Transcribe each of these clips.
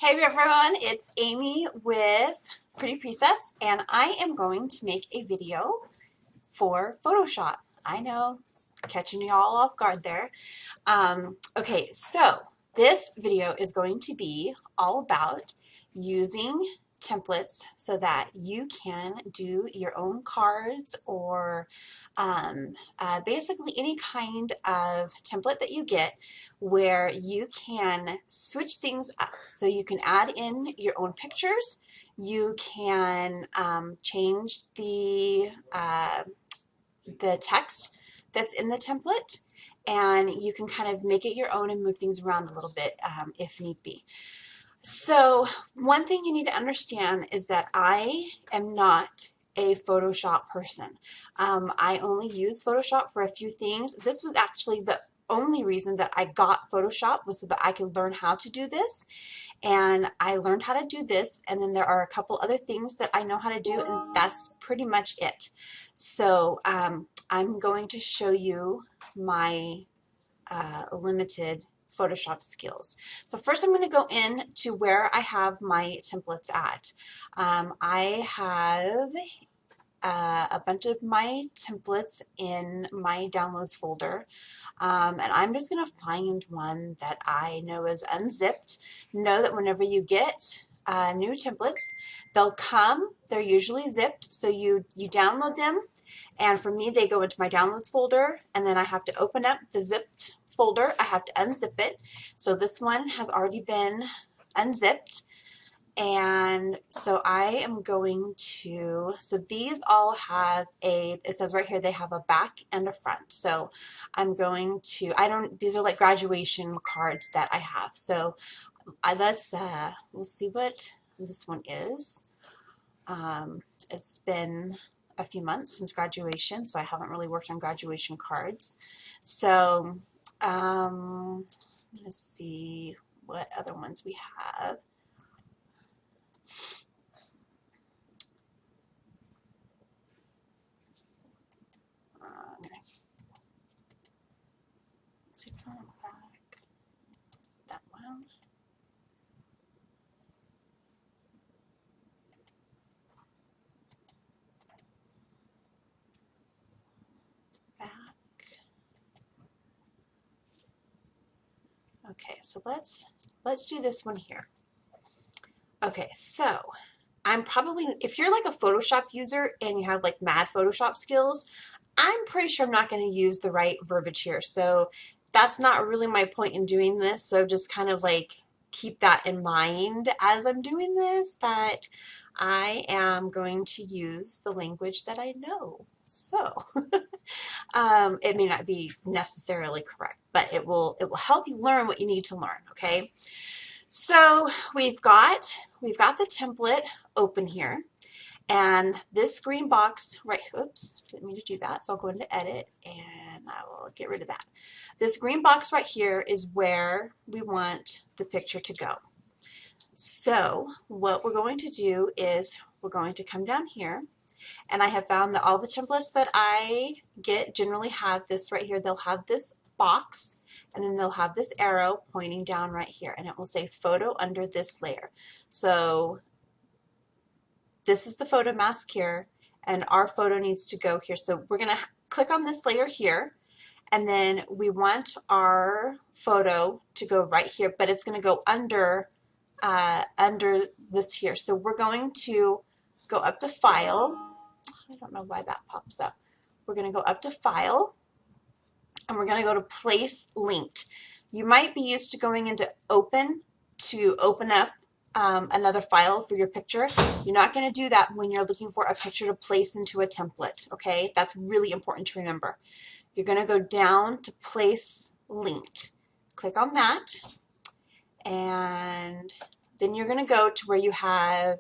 Hey everyone, it's Amy with Pretty Presets, and I am going to make a video for Photoshop. I know, catching you all off guard there. Okay, so this video is going to be all about using templates so that you can do your own cards or basically any kind of template that you get where you can switch things up. So you can add in your own pictures, you can change the text that's in the template, and you can kind of make it your own and move things around a little bit if need be. So one thing you need to understand is that I am not a Photoshop person. I only use Photoshop for a few things. This was actually the only reason that I got Photoshop, was so that I could learn how to do this. And I learned how to do this, and then there are a couple other things that I know how to do, and that's pretty much it. So I'm going to show you my limited Photoshop skills. So first I'm going to go in to where I have my templates at. I have a bunch of my templates in my downloads folder, and I'm just going to find one that I know is unzipped. Know that whenever you get new templates, they're usually zipped, so you download them, and for me they go into my downloads folder, and then I have to open up the zipped folder. I have to unzip it. So this one has already been unzipped. And so I am going to, so these all have it says right here, they have a back and a front. So I'm going to, these are like graduation cards that I have. So we'll see what this one is. It's been a few months since graduation, so I haven't really worked on graduation cards. So let's see what other ones we have. Let's see, front, back, that one. Back. Okay, so let's do this one here. Okay, so I'm probably, if you're like a Photoshop user and you have like mad Photoshop skills, I'm pretty sure I'm not going to use the right verbiage here. So that's not really my point in doing this. So just kind of like keep that in mind as I'm doing this, that I am going to use the language that I know. So it may not be necessarily correct, but it will help you learn what you need to learn, okay? So we've got the template open here, and this green box right, oops, didn't mean to do that, so I'll go into edit and I will get rid of that. This green box right here is where we want the picture to go. So what we're going to do is we're going to come down here, and I have found that all the templates that I get generally have this right here. They'll have this box, and then they'll have this arrow pointing down right here, and it will say photo under this layer. So this is the photo mask here, and our photo needs to go here. So we're going to click on this layer here, and then we want our photo to go right here, but it's going to go under this here. So we're going to go up to File. I don't know why that pops up. We're going to go up to File, and we're going to go to Place Linked. You might be used to going into Open to open up another file for your picture. You're not going to do that when you're looking for a picture to place into a template, okay? That's really important to remember. You're going to go down to Place Linked. Click on that, and then you're going to go to where you have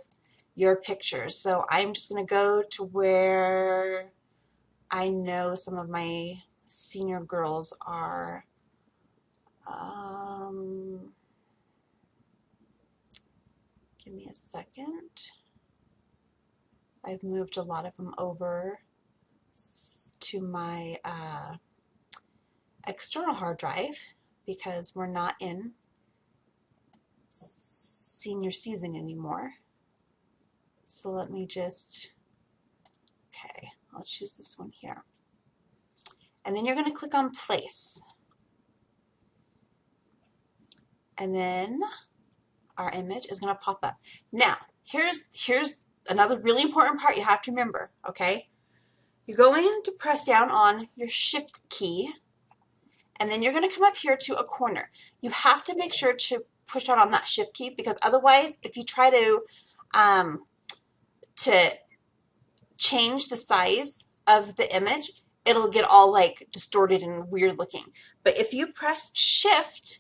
your pictures. So I'm just going to go to where I know some of my senior girls are. Give me a second. I've moved a lot of them over to my external hard drive because we're not in senior season anymore. So let me just, okay, I'll choose this one here. And then you're going to click on place. And then our image is going to pop up. Now, here's another really important part you have to remember, okay? You're going to press down on your shift key, and then you're going to come up here to a corner. You have to make sure to push down on that shift key, because otherwise, if you try to change the size of the image, it'll get all like distorted and weird looking. But if you press shift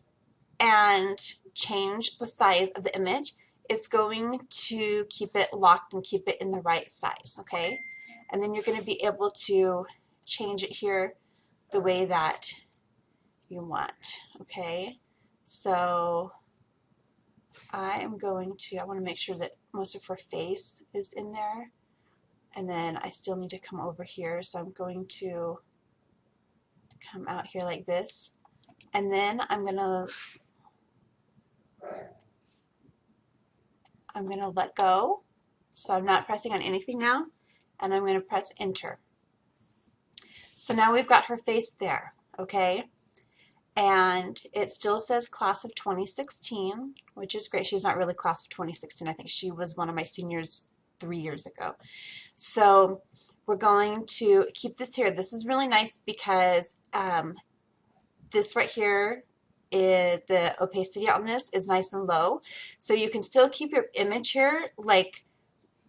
and change the size of the image, it's going to keep it locked and keep it in the right size, okay? And then you're going to be able to change it here the way that you want, okay? So I want to make sure that most of her face is in there. And then I still need to come over here, so I'm going to come out here like this. And then I'm gonna let go. So I'm not pressing on anything now, and I'm gonna press enter. So now we've got her face there, okay? And it still says class of 2016, which is great. She's not really class of 2016. I think she was one of my seniors 3 years ago. So we're going to keep this here. This is really nice because this right here, the opacity on this is nice and low. So you can still keep your image here, like,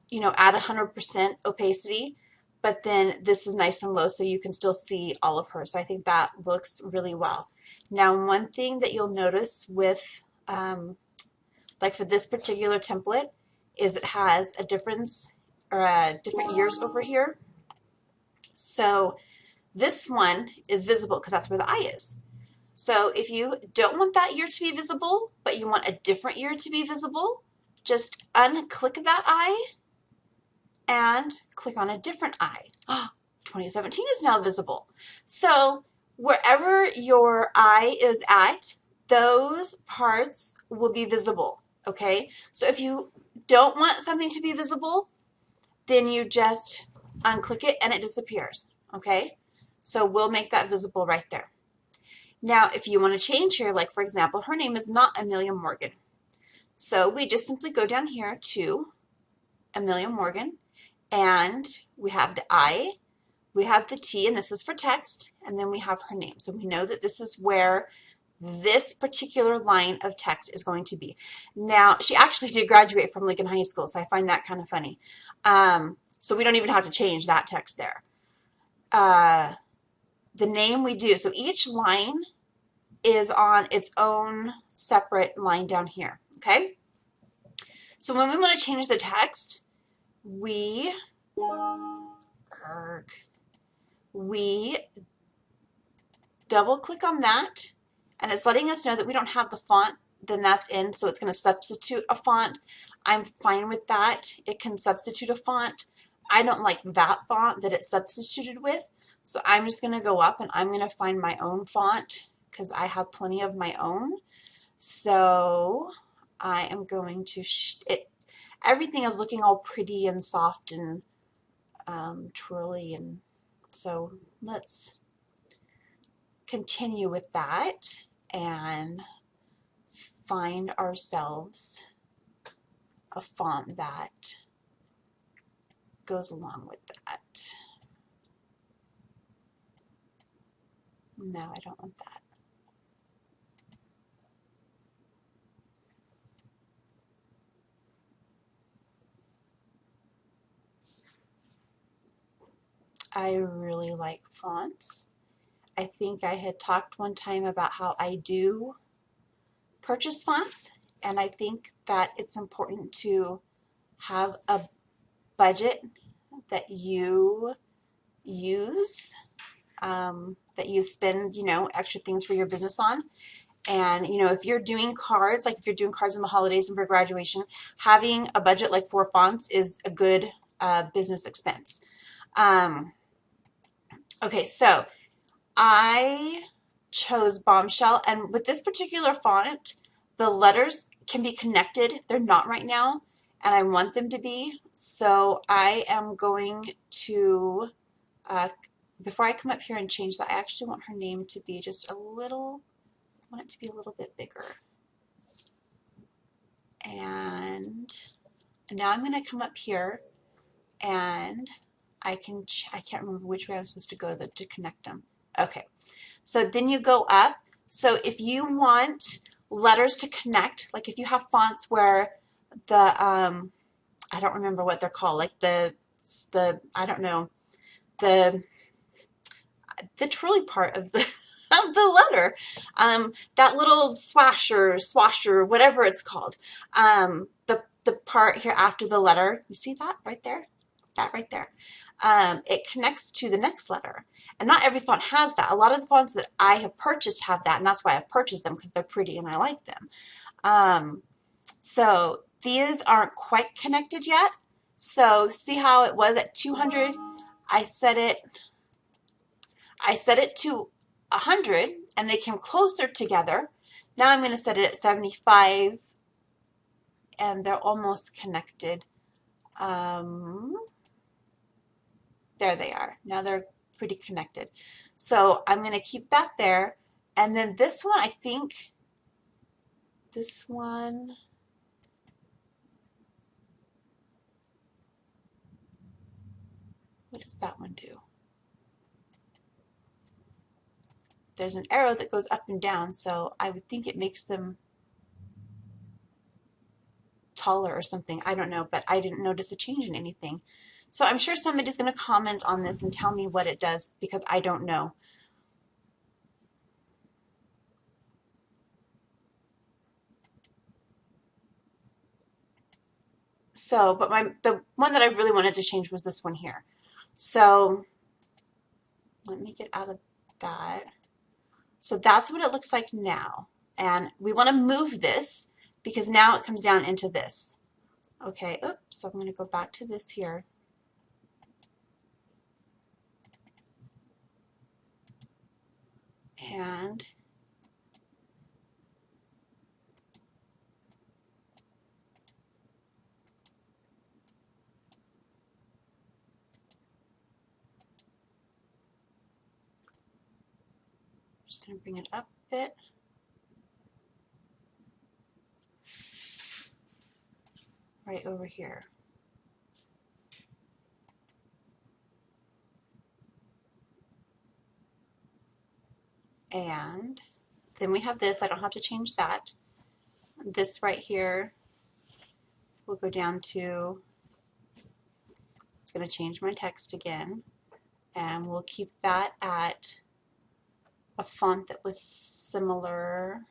you know, at 100% opacity, but then this is nice and low so you can still see all of her. So I think that looks really well. Now, one thing that you'll notice with, like for this particular template, is it has a difference or different years over here. So this one is visible because that's where the eye is. So if you don't want that year to be visible, but you want a different year to be visible, just unclick that eye and click on a different eye. 2017 is now visible. So wherever your eye is at, those parts will be visible, okay? So if you don't want something to be visible, then you just unclick it and it disappears, okay? So we'll make that visible right there. Now, if you want to change here, like for example, her name is not Amelia Morgan. So we just simply go down here to Amelia Morgan, and we have the I, we have the T, and this is for text, and then we have her name. So we know that this is where this particular line of text is going to be. Now, she actually did graduate from Lincoln High School, so I find that kind of funny. So we don't even have to change that text there. The name we do. So each line is on its own separate line down here, okay? So when we want to change the text, we double click on that, and it's letting us know that we don't have the font, then that's in, so it's going to substitute a font. I'm fine with that. It can substitute a font. I don't like that font that it's substituted with, so I'm just going to go up and I'm going to find my own font because I have plenty of my own. So I am going to, everything is looking all pretty and soft and twirly, and so let's continue with that and find ourselves a font that goes along with that. No, I don't want that. I really like fonts. I think I had talked one time about how I do purchase fonts, and I think that it's important to have a budget that you use, that you spend, you know, extra things for your business on. And, you know, if you're doing cards, like if you're doing cards in the holidays and for graduation, having a budget like 4 fonts is a good business expense. Okay, so I chose Bombshell, and with this particular font, the letters can be connected. They're not right now, and I want them to be. So I am going to, before I come up here and change that, I actually want her name to be just a little, I want it to be a little bit bigger. And now I'm going to come up here and I can't remember which way I'm supposed to go to connect them. Okay, so then you go up. So if you want letters to connect, like if you have fonts where the, I don't remember what they're called, like I don't know, the truly part of the of the letter, that little swasher, whatever it's called, the part here after the letter, you see that right there? That right there. It connects to the next letter. And not every font has that. A lot of the fonts that I have purchased have that, and that's why I've purchased them, because they're pretty and I like them. So these aren't quite connected yet. So see how it was at 200? I set it to 100 and they came closer together. Now I'm going to set it at 75 and they're almost connected. There they are. Now they're pretty connected. So I'm going to keep that there. And then this one, I think, this one, what does that one do? There's an arrow that goes up and down, so I would think it makes them taller or something. I don't know, but I didn't notice a change in anything. So I'm sure somebody's going to comment on this and tell me what it does, because I don't know. So, but the one that I really wanted to change was this one here. So let me get out of that. So that's what it looks like now. And we want to move this because now it comes down into this. Okay, oops, so I'm going to go back to this here. And just going to bring it up a bit. Right over here. And then we have this. I don't have to change that. This right here will go down to, it's going to change my text again. And we'll keep that at a font that was similar.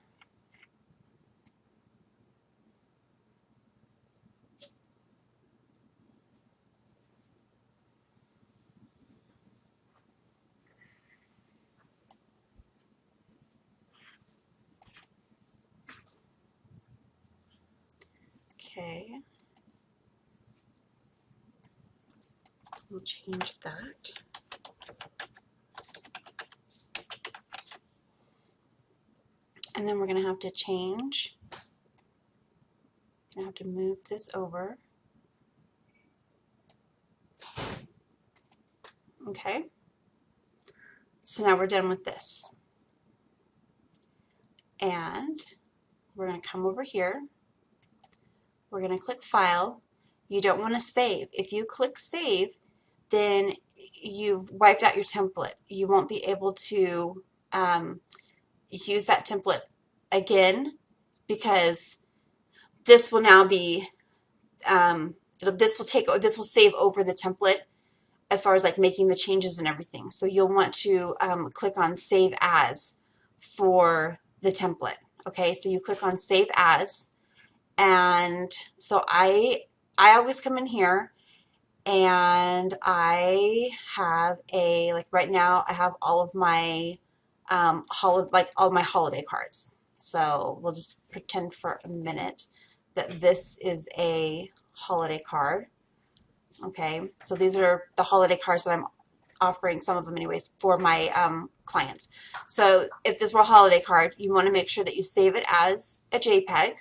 Okay. We'll change that. And then we're going to have to change. Going to have to move this over. Okay. So now we're done with this. And we're going to come over here. We're going to click File. You don't want to save. If you click Save, then you've wiped out your template. You won't be able to use that template again, because this will now be, this will save over the template as far as like making the changes and everything. So you'll want to click on Save As for the template. Okay, so you click on Save As, and so I always come in here and I have like right now I have all of my all my holiday cards. So we'll just pretend for a minute that this is a holiday card. Okay, so these are the holiday cards that I'm offering, some of them anyways, for my clients. So if this were a holiday card, you want to make sure that you save it as a JPEG.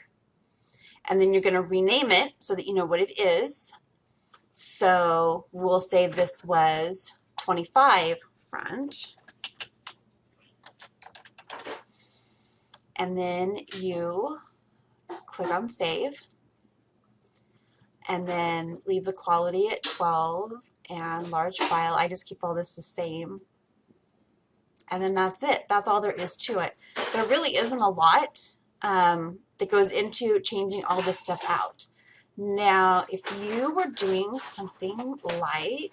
and then you're going to rename it so that you know what it is. So we'll say this was 25 front, and then you click on save, and then leave the quality at 12 and large file. I just keep all this the same. And then that's it. That's all there is to it. There really isn't a lot that goes into changing all this stuff out. Now, if you were doing something like,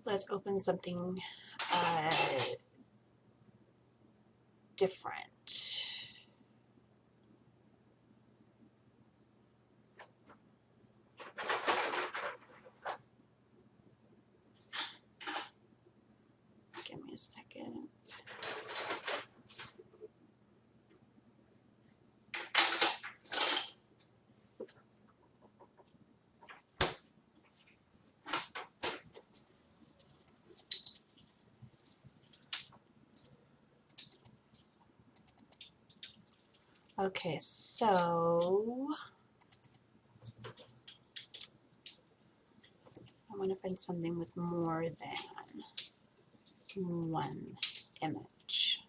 let's open something different. Give me a second. Okay, so I want to find something with more than one image.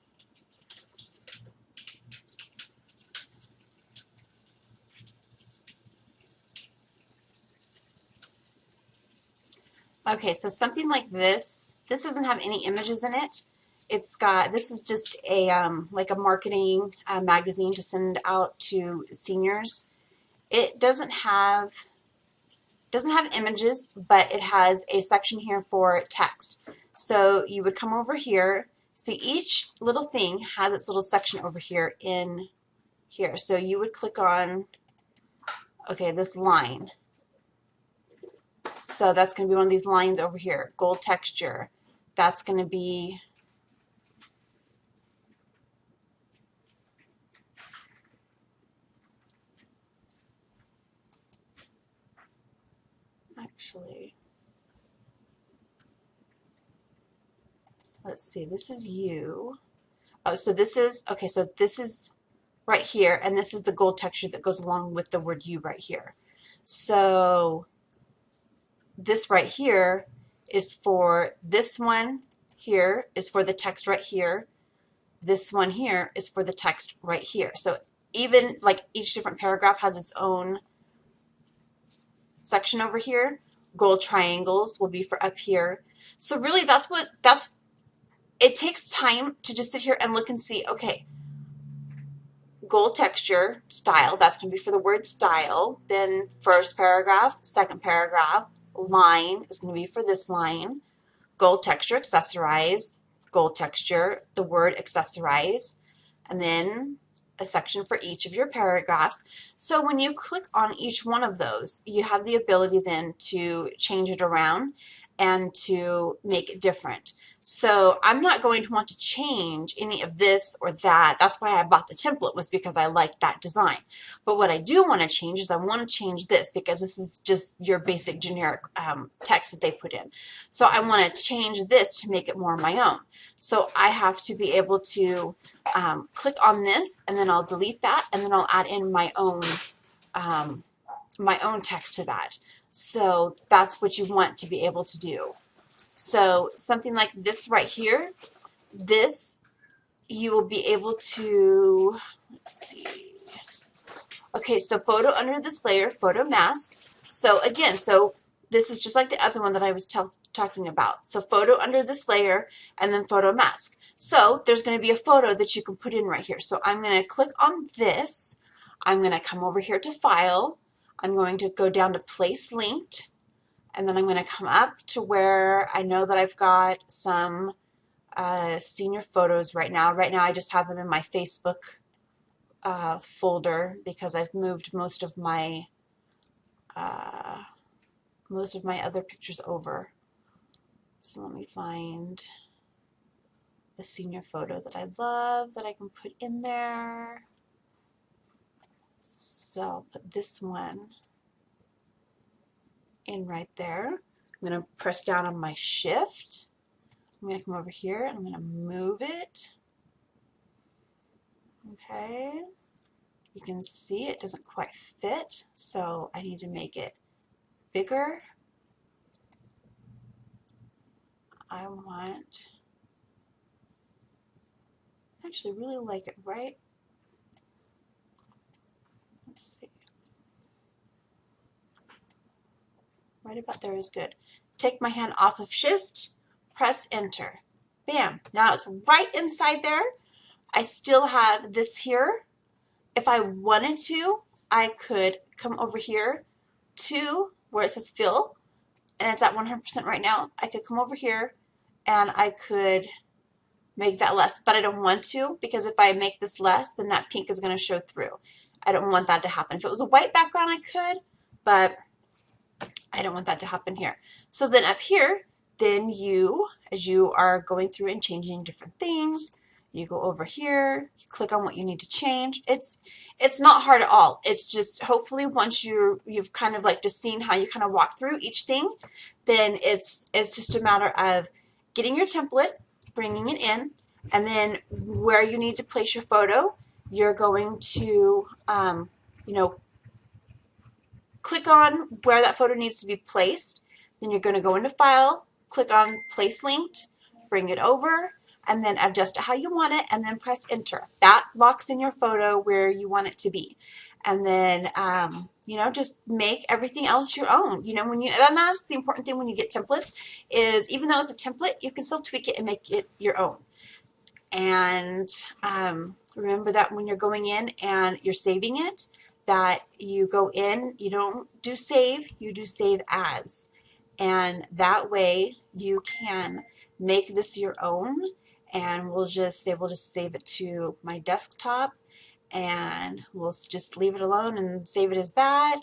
Okay, so something like this doesn't have any images in it. It's got, this is just a like a marketing magazine to send out to seniors. It doesn't have images, but it has a section here for text. So you would come over here, see each little thing has its little section over here in here. So you would click on, okay, this line. So that's going to be one of these lines over here, gold texture. That's going to be actually, let's see, this is you. Oh, so this is, okay, so this is right here, and this is the gold texture that goes along with the word you right here. So this right here is for this one here is for the text right here. This one here is for the text right here. So even like each different paragraph has its own section over here. Gold triangles will be for up here. So really it takes time to just sit here and look and see, okay, gold texture, style, that's going to be for the word style. Then first paragraph, second paragraph, line is going to be for this line. Gold texture, accessorize, gold texture, the word accessorize, and then a section for each of your paragraphs. So when you click on each one of those, you have the ability then to change it around and to make it different. So I'm not going to want to change any of this or that. That's why I bought the template, was because I liked that design. But what I do want to change is I want to change this, because this is just your basic generic text that they put in. So I want to change this to make it more my own. So I have to be able to click on this, and then I'll delete that, and then I'll add in my own text to that. So that's what you want to be able to do. So something like this right here, this you will be able to, let's see. Okay, so photo under this layer, photo mask. So again, so this is just like the other one that I was talking about. So photo under this layer, and then photo mask. So there's going to be a photo that you can put in right here. So I'm going to click on this. I'm going to come over here to File. I'm going to go down to Place Linked. And then I'm going to come up to where I know that I've got some senior photos right now. Right now I just have them in my Facebook folder, because I've moved most of my other pictures over. So let me find a senior photo that I love that I can put in there. So I'll put this one in right there. I'm going to press down on my shift. I'm going to come over here and I'm going to move it. Okay. You can see it doesn't quite fit, so I need to make it bigger. I actually really like it right. Let's see. Right about there is good. Take my hand off of shift, press enter. Bam, now it's right inside there. I still have this here. If I wanted to, I could come over here to where it says fill, and it's at 100% right now. I could come over here and I could make that less, but I don't want to, because if I make this less, then that pink is going to show through. I don't want that to happen. If it was a white background, I could, but I don't want that to happen here. So then up here, then you, as you are going through and changing different things, you go over here, you click on what you need to change. It's not hard at all. It's just hopefully once you've kind of like just seen how you kind of walk through each thing, then it's just a matter of getting your template, bringing it in, and then where you need to place your photo, you're going to, you know, click on where that photo needs to be placed. Then you're going to go into File, click on Place Linked, bring it over, and then adjust it how you want it, and then press Enter. That locks in your photo where you want it to be. And then, you know, just make everything else your own. You know, and that's the important thing when you get templates, is even though it's a template, you can still tweak it and make it your own. And remember that when you're going in and you're saving it, that you go in, you don't do save, you do save as. And that way you can make this your own, and we'll just save it to my desktop, and we'll just leave it alone and save it as that,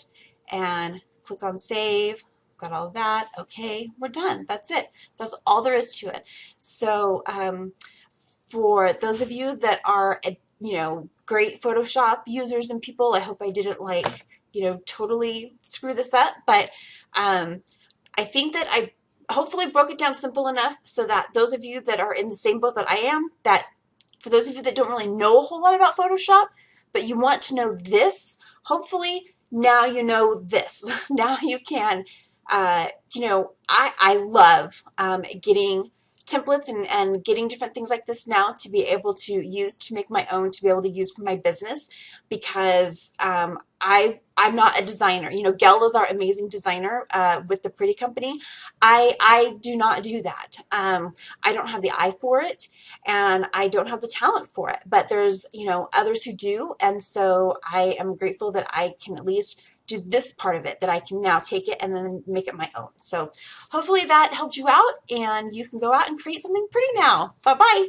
and click on save. Got all of that. Okay, we're done. That's it. That's all there is to it. So for those of you that are, you know, great Photoshop users and people, I hope I didn't like, you know, totally screw this up, but I think that I hopefully broke it down simple enough so that those of you that are in the same boat that I am, that for those of you that don't really know a whole lot about Photoshop, but you want to know this, hopefully now you know this. Now you can, you know, I love getting templates and getting different things like this now to be able to use to make my own, to be able to use for my business, because I'm not a designer. You know, Gail is our amazing designer with the Pretty Company. I do not do that. I don't have the eye for it, and I don't have the talent for it, but there's, you know, others who do, and so I am grateful that I can at least do this part of it, that I can now take it and then make it my own. So hopefully that helped you out, and you can go out and create something pretty now. Bye-bye.